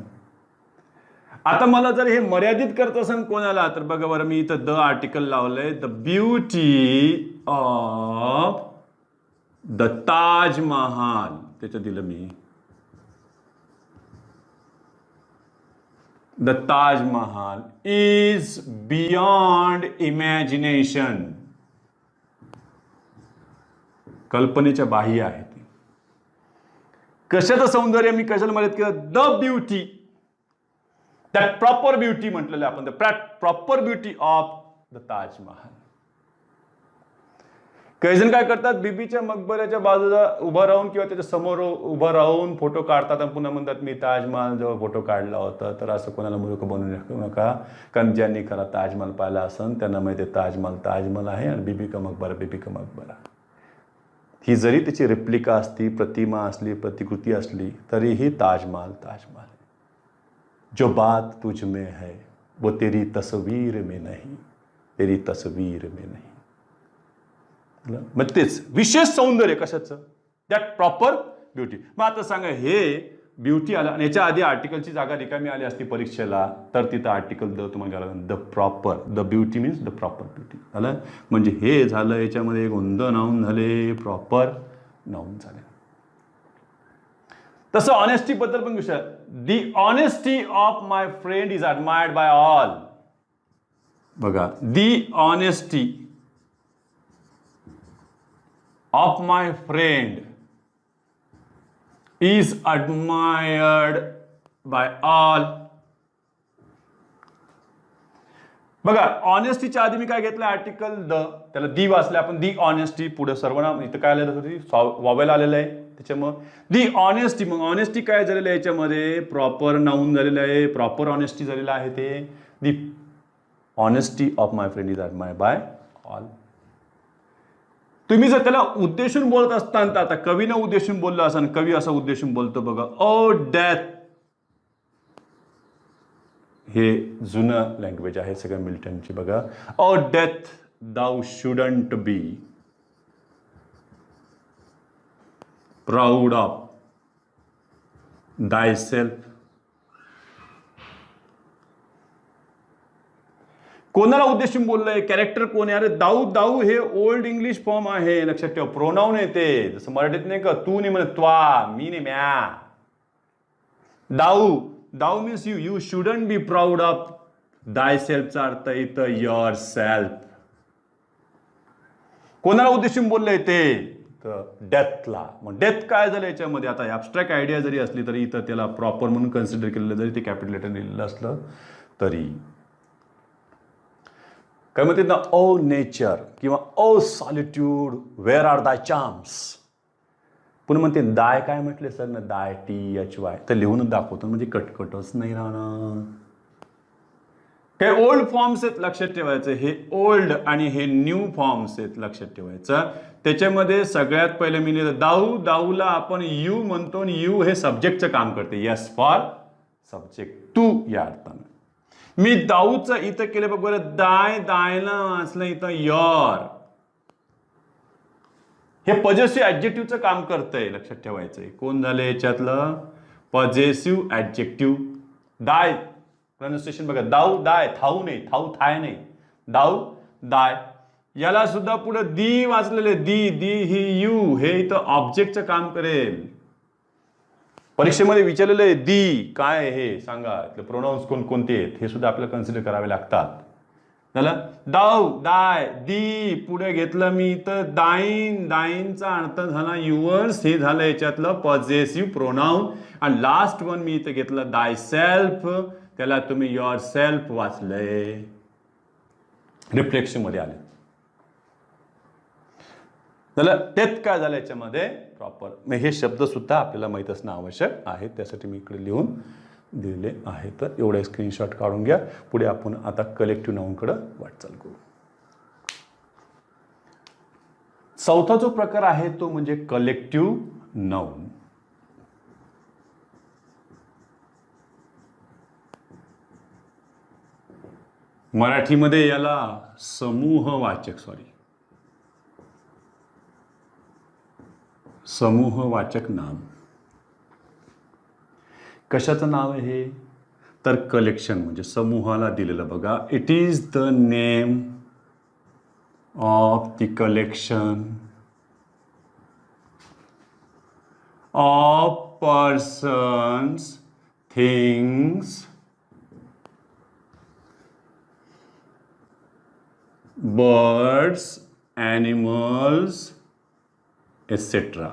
आता मला जर हे मर्यादित करत असेल कोणाला, तर बघा बरं, मी इथं द आर्टिकल लावलंय, the beauty of the Taj Mahal, त्याचं दिलं me the Taj Mahal is beyond imagination, कल्पनेच्या बाह्य आहे ती. कशाचं सौंदर्य मी कशाला मर्यादित केलं, the beauty, that proper beauty म्हटलेलं आपण, the proper beauty of the Taj Mahal. काही जण काय करतात, बीबीच्या मकबऱ्याच्या बाजूला उभं राहून किंवा त्याच्या समोर उभं राहून फोटो काढतात आणि पुन्हा म्हणतात मी ताजमहाल जवळ फोटो काढला होता. तर असं कोणाला मूर्ख बनवू नका, कारण ज्यांनी खरा ताजमहाल पाहिला असेल त्यांना माहिती आहे ताजमहाल आहे आणि बीबी का मकबरा. ही जरी त्याची रेप्लिका असती, प्रतिमा असली, प्रतिकृती असली, तरीही ताजमहाल आहे. जो बात तुझ में है वो तेरी तस्वीर में नहीं, तेरी तस्वीर में नहीं. मग तेच विशेष सौंदर्य कशाचं, दॅट प्रॉपर ब्युटी. मग आता सांगा, हे ब्युटी आला आणि याच्या आधी आर्टिकलची जागा रिकामी आली असती परीक्षेला, तर तिथं आर्टिकल द तुम्हाला घाला, the proper, the beauty means the proper beauty झालं. म्हणजे हे झालं, याच्यामध्ये गोंध नाऊन झाले, प्रॉपर नाऊन झाले. तसं ऑनेस्टी बद्दल पण विषय, the honesty of my friend is admired by all. बघा, the honesty of my friend is admired by all. बघा, ऑनेस्टीच्या आधी मी काय घेतलं, आर्टिकल द, त्याला दी वाचले आपण, दी ऑनेस्टी, पुढे सर्वनाम, इथं काय आलेलं, वॉवेल आलेलं आहे, त्याच्यामुळे दी ऑनेस्टी. मग ऑनेस्टी काय झालेलं आहे, याच्यामध्ये प्रॉपर नाऊन झालेलं आहे, प्रॉपर ऑनेस्टी झालेलं आहे ते, the honesty of my friend is admired by all. तुम्ही जर त्याला उद्देशून बोलत असताना, आता कवीनं उद्देशून बोललं असं, कवी असं उद्देशून बोलतो बघा, ओ डेथ. हे जुनं लँग्वेज आहे सगळं मिल्टनची बघा. O death thou shouldn't be proud of thyself. कोणाला उद्देशून बोललंय? कॅरेक्टर कोण आहे? अरे दाऊ. दाऊ हे ओल्ड इंग्लिश फॉर्म आहे, लक्षात ठेवा. प्रोनाऊन येते, जसं मराठीत नाही का तू नाही म्हणत त्वा, मी नाही म्या. Thou. Thou means you. You shouldn't be proud of thy सेल्फचा अर्थ इथं युअर सेल्फ. कोणाला उद्देशून बोललंय ते? तर डेथला. मग डेथ काय झालं याच्यामध्ये? आता ॲब्स्ट्रॅक्ट आयडिया जरी असली तरी इथं त्याला प्रॉपर म्हणून कन्सिडर केलेलं, जरी ते कॅपिटल लेटर लिहिलेलं असलं तरी. काय म्हणते ना, ओ नेचर किंवा ओ सॉलिट्यूड वेअर आर दाय चार्म्स. पुन्हा म्हणते दाय काय म्हटले सर ना, दाय THY तर लिहूनच दाखवतो, म्हणजे कटकटच नाही राहणार. हे ओल्ड फॉर्म्स आहेत, लक्षात ठेवायचं. हे ओल्ड आणि हे न्यू फॉर्म्स आहेत, लक्षात ठेवायचं. त्याच्यामध्ये सगळ्यात पहिले मी लिहिलं दाऊ. दाऊला आपण यू म्हणतो, यू हे सब्जेक्टचं काम करते. यस फॉर सब्जेक्ट, तू या अर्थानं. मी दाऊचं इथं केलं बघ बरं, दाय. दायला असलं इथं योर. हे पॉझिटिव्ह ऍडजेक्टिव्हचं काम करतंय, लक्षात ठेवायचंय. कोण झालं याच्यातलं? Positive adjective. दाय प्रोनाउन्सिएशन बघा, दाऊ दाय, थाऊ नाही, थाऊ थाय नाही, दाऊ दाय. याला सुद्धा पुढे दी वाचलेले, दी. दी ही यू, हे इथं ऑब्जेक्टचं काम करेल. परीक्षेमध्ये विचारलेलं आहे दी काय आहे हे सांगा, प्रोनाउन्स कोणते आहेत हे सुद्धा आपल्याला कन्सिडर करावे लागतात. झालं. दाऊ दाय दी. पुढे घेतलं मी इथं दाईन. दाईनचा अर्थ झाला युअर्स, हे झालं याच्यातलं पॉझेसिव्ह प्रोनाउन. आणि लास्ट वन मी इथं घेतलं दाय सेल्फ, त्याला तुम्ही युअर सेल्फ वाचलंय, रिफ्लेक्शन मध्ये आले. झालं. डेथ काय झालं याच्यामध्ये प्रॉपर. हे शब्द सुद्धा आपल्याला माहित असणं आवश्यक आहे, त्यासाठी मी इकडे लिहून दिलेले आहे. तर एवढा स्क्रीनशॉट काढून घ्या. पुढे आपण आता कलेक्टिव्ह नाऊनकडे वाटचाल करू. चौथा जो प्रकार आहे तो म्हणजे कलेक्टिव्ह नाऊन. मराठीमध्ये याला समूहवाचक, समूहवाचक नाम. कशाचं नाव आहे हे? तर कलेक्शन म्हणजे समूहाला दिलेलं बघा. It is the name of the collection of persons, things, birds, animals etcetera.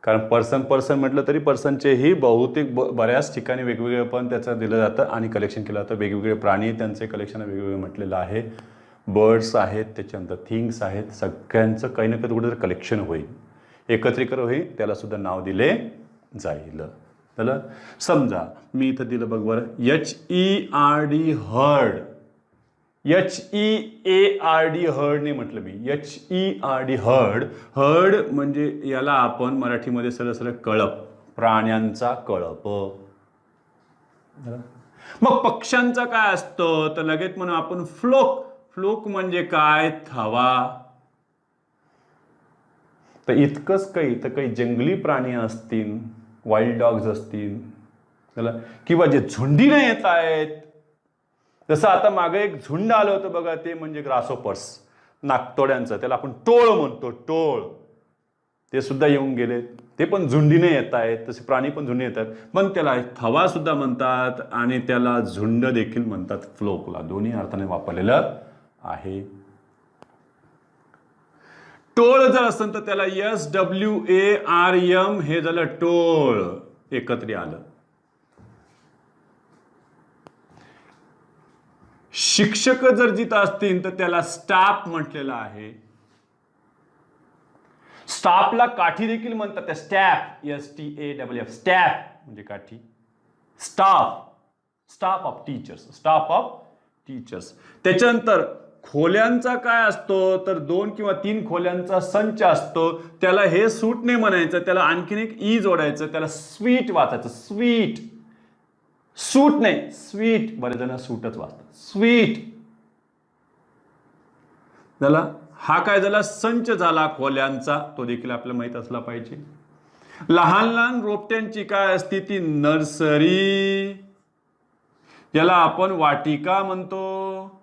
कारण पर्सन म्हटलं तरी पर्सनचेही बहुतेक बऱ्याच ठिकाणी वेगवेगळे पण त्याचं दिलं जातं आणि कलेक्शन केलं जातं. वेगवेगळे प्राणी त्यांचे कलेक्शन वेगवेगळे म्हटलेलं आहे. बर्ड्स आहेत, त्याच्यानंतर थिंग्स आहेत, सगळ्यांचं काही ना काही कुठेतरी कलेक्शन होईल, एकत्रीकरण होईल, त्याला सुद्धा नाव दिले जाईल. त्याला समजा मी इथं दिलं बघ बरं, HERD हर्ड. HEARD हर्ड नाही म्हटलं मी, HERD हर्ड. हर्ड म्हणजे याला आपण मराठीमध्ये सरळ सरळ कळप, प्राण्यांचा कळप. मग पक्ष्यांचा काय असतं तर लगेच म्हणून आपण फ्लोक. फ्लोक म्हणजे काय? थवा. तर इतकंच काही, तर काही जंगली प्राणी असतील, वाईल्ड डॉग्स असतील त्याला, किंवा जे झुंडीने येत आहेत, जसं आता मागे एक झुंड आलं होतं बघा, ते म्हणजे ग्रासोपर्स, नाकतोड्यांचं, त्याला आपण टोळ म्हणतो, टोळ. ते सुद्धा येऊन गेले, ते पण झुंडीने येत आहेत, तसे प्राणी पण झुंडीने येतात, पण त्याला थवा सुद्धा म्हणतात आणि त्याला झुंड देखील म्हणतात, फ्लोकला. दोन्ही अर्थाने वापरलेलं आहे. टोळ जर असेल तर त्याला SWARM हे झालं टोळ, एकत्र आलं. शिक्षक जर जिथं असतील तर त्याला स्टाफ म्हटलेलं आहे. स्टाफला काठी देखील म्हणतात, त्या स्टॅफ, STAFF, स्टॅफ म्हणजे काठी. Staff, staff of teachers, staff of teachers. त्याच्यानंतर खोल्यांचा काय असतो तर 2 किंवा 3 खोल्यांचा संच असतो. त्याला हे सूट नाही म्हणायचं, त्याला आणखीन एक ई जोडायचं, त्याला स्वीट वाचायचं. स्वीट, सूट नाही स्वीट. बरेच जण सूटच वाचतात. स्वीट झाला. हा काय झाला संच झाला खोल्यांचा, तो देखील आपल्याला माहित असला पाहिजे. लहान लहान रोपट्यांची काय असते ती नर्सरी, याला आपण वाटिका म्हणतो.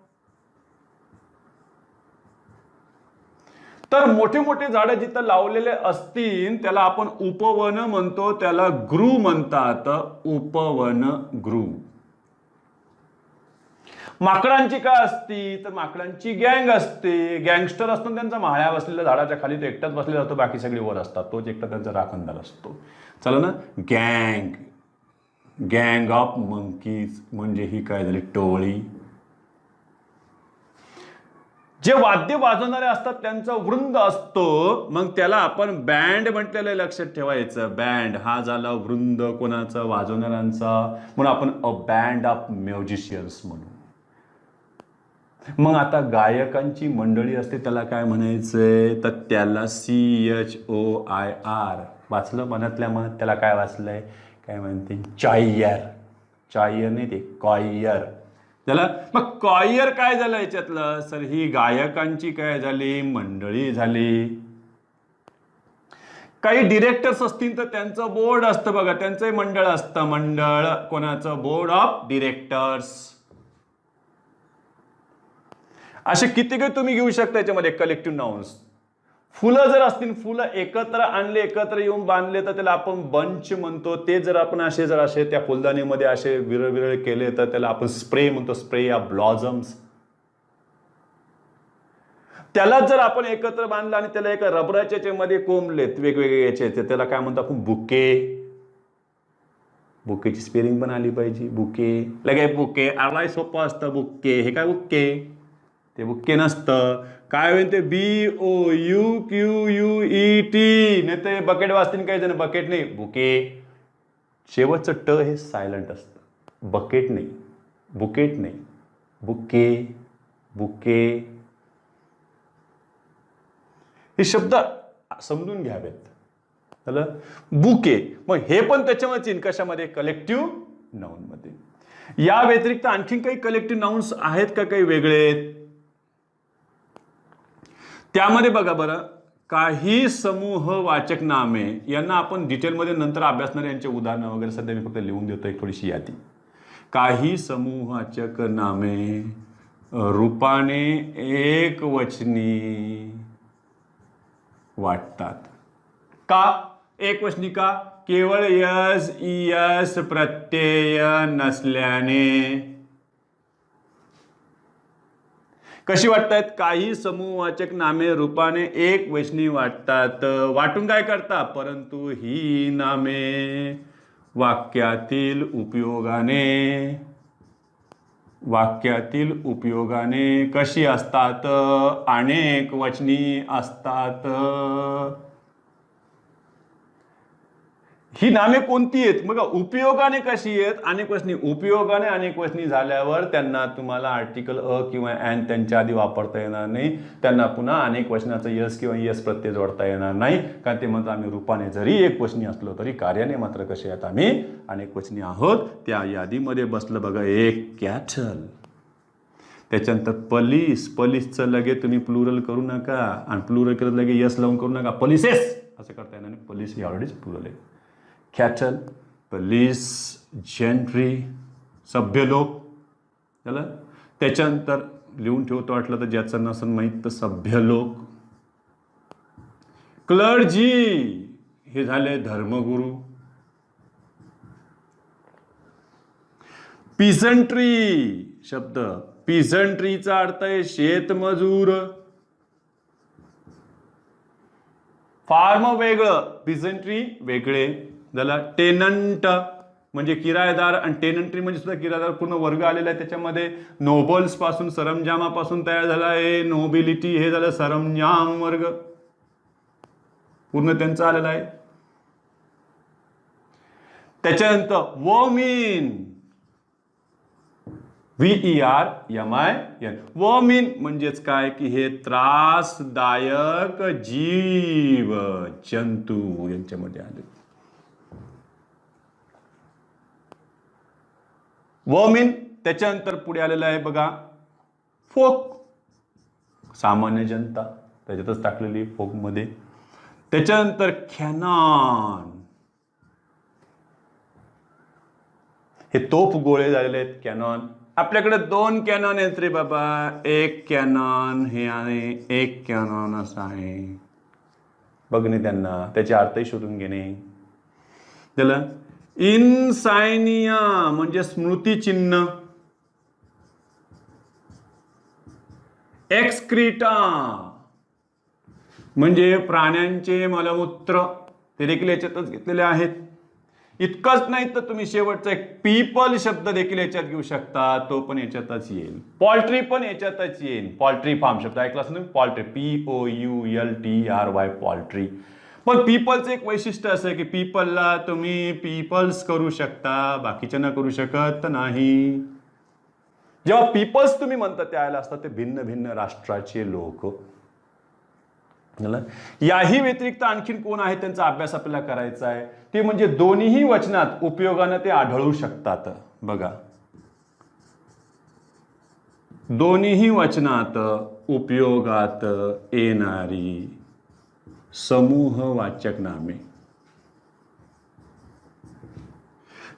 तर मोठे मोठे झाडं जिथं लावलेले असतील त्याला आपण उपवन म्हणतो, त्याला गृह म्हणतात. उपवन गृह. माकडांची काय असती तर माकडांची गँग असते. गँगस्टर असतो, त्यांचा माळ्या बसलेल्या झाडाच्या खाली तो एकटाच बसलेला असतो, बाकी सगळे वर असतात, तोच एकटा त्यांचा राखणदार असतो. चला ना. गँग, गँग ऑफ मंकीज म्हणजे ही काय झाली टोळी. जे वाद्य वाजवणारे असतात त्यांचा वृंद असतो, मग त्याला आपण बँड म्हटलेलं लक्षात ठेवायचं. बँड हा झाला वृंद कोणाचा वाजवणाऱ्यांचा, म्हणून आपण अ बँड ऑफ म्युझिशियन्स म्हणू. मग आता गायकांची मंडळी असते त्याला काय म्हणायचंय तर त्याला CHOIR. वाचलं मनातल्या मनात, त्याला काय वाचलंय काय म्हणते चॉइयर. चॉइयर नाही ते कॉइयर त्याला. मग कॉइयर काय झालं याच्यातलं सर ही गायकांची काय झाली मंडळी झाली. काही डिरेक्टर्स असतील तर त्यांचं बोर्ड असतं बघा, त्यांचं मंडळ असतं. मंडळ कोणाचं बोर्ड ऑफ डिरेक्टर्स. असे किती काही तुम्ही घेऊ शकता याच्यामध्ये कलेक्टिव्ह नाउन्स. फुलं जर असतील, फुलं एकत्र आणले, एकत्र येऊन बांधले तर त्याला आपण बंच म्हणतो. ते जर आपण असे त्या फुलदाणीमध्ये असे विरळ केले तर त्याला आपण स्प्रे म्हणतो. Spray of blossoms. त्याला जर आपण एकत्र बांधलं आणि त्याला एका रबराच्या मध्ये कोंबलेत वेगवेगळे याचे, त्याला काय म्हणतो आपण बुके. बुकेची स्पेलिंग पण आली पाहिजे. बुके लगे बुके आलाय सोपं असतं. बुके हे काय बुके ते बुके नसतं. काय होईल ते BOUQUET. नाही ते बकेट वाचतील काही जण, बकेट नाही बुके. शेवटचं ट हे सायलंट असतं. बकेट नाही, बुकेट नाही, बुके, बुके. हे शब्द समजून घ्यावेत. झालं बुके. मग हे पण त्याच्यामध्ये कशामध्ये कलेक्टिव्ह नाउन मध्ये. या व्यतिरिक्त आणखी काही कलेक्टिव्ह नाउन्स आहेत का काही वेगळे. त्यामध्ये बघा बरं, काही समूहवाचक नामे यांना आपण डिटेलमध्ये नंतर अभ्यासणार, यांचे उदाहरणं वगैरे सध्या मी फक्त लिहून देतो एक थोडीशी यादी. काही समूहवाचक नामे रूपाने एकवचनी वाटतात. का एकवचनी का केवळ यस इयस प्रत्यय नसल्याने. कशी वाटतात काही समूहवाचक नामे रूपाने एक वचनी वाटतात. वाटून काय करता परंतु ही नामे वाक्यातील उपयोगाने कशी असतात अनेक वचनी असतात. ही नामे कोणती आहेत मग उपयोगाने कशी आहेत अनेक वचनी. उपयोगाने अनेक वचनी झाल्यावर त्यांना तुम्हाला आर्टिकल अ किंवा एन त्यांच्या आधी वापरता येणार नाही. त्यांना पुन्हा अनेक वचनाचं यस किंवा यस प्रत्यय जोडता येणार नाही. कारण ते म्हणतात आम्ही रूपाने जरी एक वचनी असलो तरी कार्याने मात्र कसे आहेत आम्ही अनेक वचनी आहोत. त्या यादीमध्ये बसलं बघा एक कॅटल. त्याच्यानंतर पलीस. पलीसचं लगे तुम्ही प्लुरल करू नका आणि प्लुरल करत लगे यस लावून करू नका. पलिसेस असं करता येणार नाही. पलीस ही ऑलरेडीच प्लुरल आहे. कॅटल, पलीस, जेंट्री सभ्य लोक. झालं. त्याच्यानंतर लिहून ठेवतो वाटलं तर ज्याचं नसन माहीत तर सभ्य लोक. क्लर्जी हे झाले धर्मगुरू. पिझंट्री शब्द, पिझंट्रीचा अर्थ आहे शेतमजूर. फार्म वेगळं, पिझंट्री वेगळे. झाला. टेनंट म्हणजे किरायदार आणि टेनंट्री म्हणजे सुद्धा किरायदार पूर्ण वर्ग आलेला आहे त्याच्यामध्ये. नोबल्स पासून सरंजामापासून तयार झाला आहे. नोबिलिटी हे झालं सरंजाम वर्ग पूर्ण त्यांचा आलेला आहे. त्याच्यानंतर वोमिन VERMIN. वर्मिन म्हणजेच काय की हे त्रासदायक जीव जंतू यांच्यामध्ये आले. वर्मिन. त्याच्यानंतर पुढे आलेलं आहे बघा फोक, सामान्य जनता त्याच्यातच टाकलेली फोक मध्ये. त्याच्यानंतर कॅनॉन, हे तोफ गोळे झालेले आहेत कॅनॉन. आपल्याकडे 2 कॅनॉन आहेत रे बाबा, एक कॅनॉन हे आहे, एक कॅनॉन असं आहे. बघणे त्यांना त्याचे अर्थही शोधून घेणे. त्याला इन्सायनिया म्हणजे स्मृतिचिन्ह. एक्सक्रीटा म्हणजे प्राण्यांचे मलमूत्र, ते देखील याच्यातच घेतलेले आहेत. इतकंच नाही तर तुम्ही शेवटचा एक पीपल शब्द देखील याच्यात घेऊ शकता, तो पण याच्यातच येईल. पॉल्ट्री पण याच्यातच येईल. पॉल्ट्री फार्म शब्द ऐकलाच ना, पॉल्ट्री, POULTRY, पॉल्ट्री. पण पीपलचं एक वैशिष्ट्य असं आहे की पीपलला तुम्ही पीपल्स करू शकता, बाकीच्यांना करू शकत नाही. जेव्हा पीपल्स तुम्ही म्हणता त्यावेळेला असतात ते भिन्न भिन्न राष्ट्राचे लोक. याही व्यतिरिक्त आणखीन कोण आहे त्यांचा अभ्यास आपल्याला करायचा आहे, ते म्हणजे दोन्हीही वचनात उपयोगाने ते आढळू शकतात. बघा, दोन्हीही वचनात उपयोगात येणारी समूहवाचक नामे.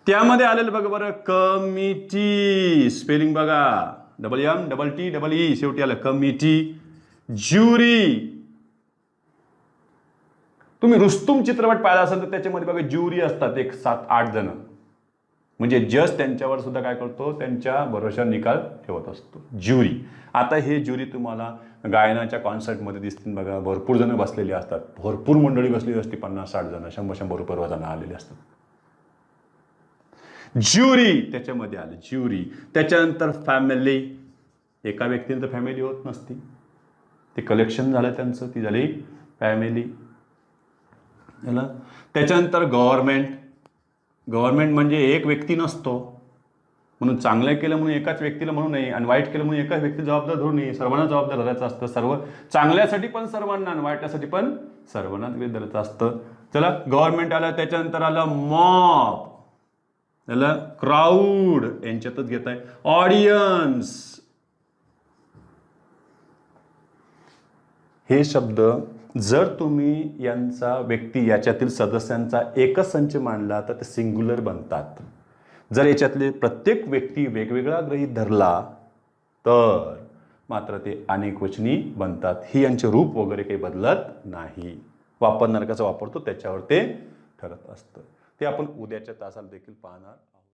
त्यामध्ये आलेलं बघा बरं, कमिटी, स्पेलिंग बघा, MMTEE शेवटी आलं कमिटी. ज्युरी, तुम्ही रुस्तुम चित्रपट पाहिला असेल तर त्याच्यामध्ये बघा ज्युरी असतात, एक 7-8 जण, म्हणजे जज त्यांच्यावर सुद्धा काय करतो, त्यांच्या भरोशावर निकाल ठेवत असतो, ज्युरी. आता हे ज्युरी तुम्हाला गायनाच्या कॉन्सर्टमध्ये दिसतील बघा, भरपूर जण बसलेली असतात, भरपूर मंडळी बसलेली असते, 50-60 जण, 100-100 रुपये जण आलेले असतात. ज्युरी त्याच्यामध्ये आले, ज्युरी. त्याच्यानंतर फॅमिली, एका व्यक्तीने तर फॅमिली होत नसती, ते कलेक्शन झालं त्यांचं, ती झाली फॅमिली. त्याच्यानंतर गव्हर्नमेंट. गव्हर्नमेंट म्हणजे एक व्यक्ती नसतो, म्हणून चांगलं केलं म्हणून एकाच व्यक्तीला म्हणू नये आणि वाईट केलं म्हणून एकाच व्यक्ती जबाबदार धरू नये, सर्वांना जबाबदार धरायचं असतं. सर्व चांगल्यासाठी पण सर्वांना आणि वाईटासाठी पण सर्वांना धरायचं असतं. चला, गव्हर्नमेंट आलं. त्याच्यानंतर आलं मॉब, त्याला क्राऊड यांच्यातच घेत आहे, ऑडियन्स. हे शब्द जर तुम्ही यांचा व्यक्ती याच्यातील सदस्यांचा एकच संच मांडला तर ते सिंग्युलर बनतात. जर याच्यातले प्रत्येक व्यक्ती वेगवेगळा गृहीत धरला तर मात्र ते अनेक वचनी बनतात. ही यांचे रूप वगैरे काही बदलत नाही, वापरणारा कसा वापरतो त्याच्यावर ते ठरत असतं. ते आपण उद्याच्या तासाला देखील पाहणार.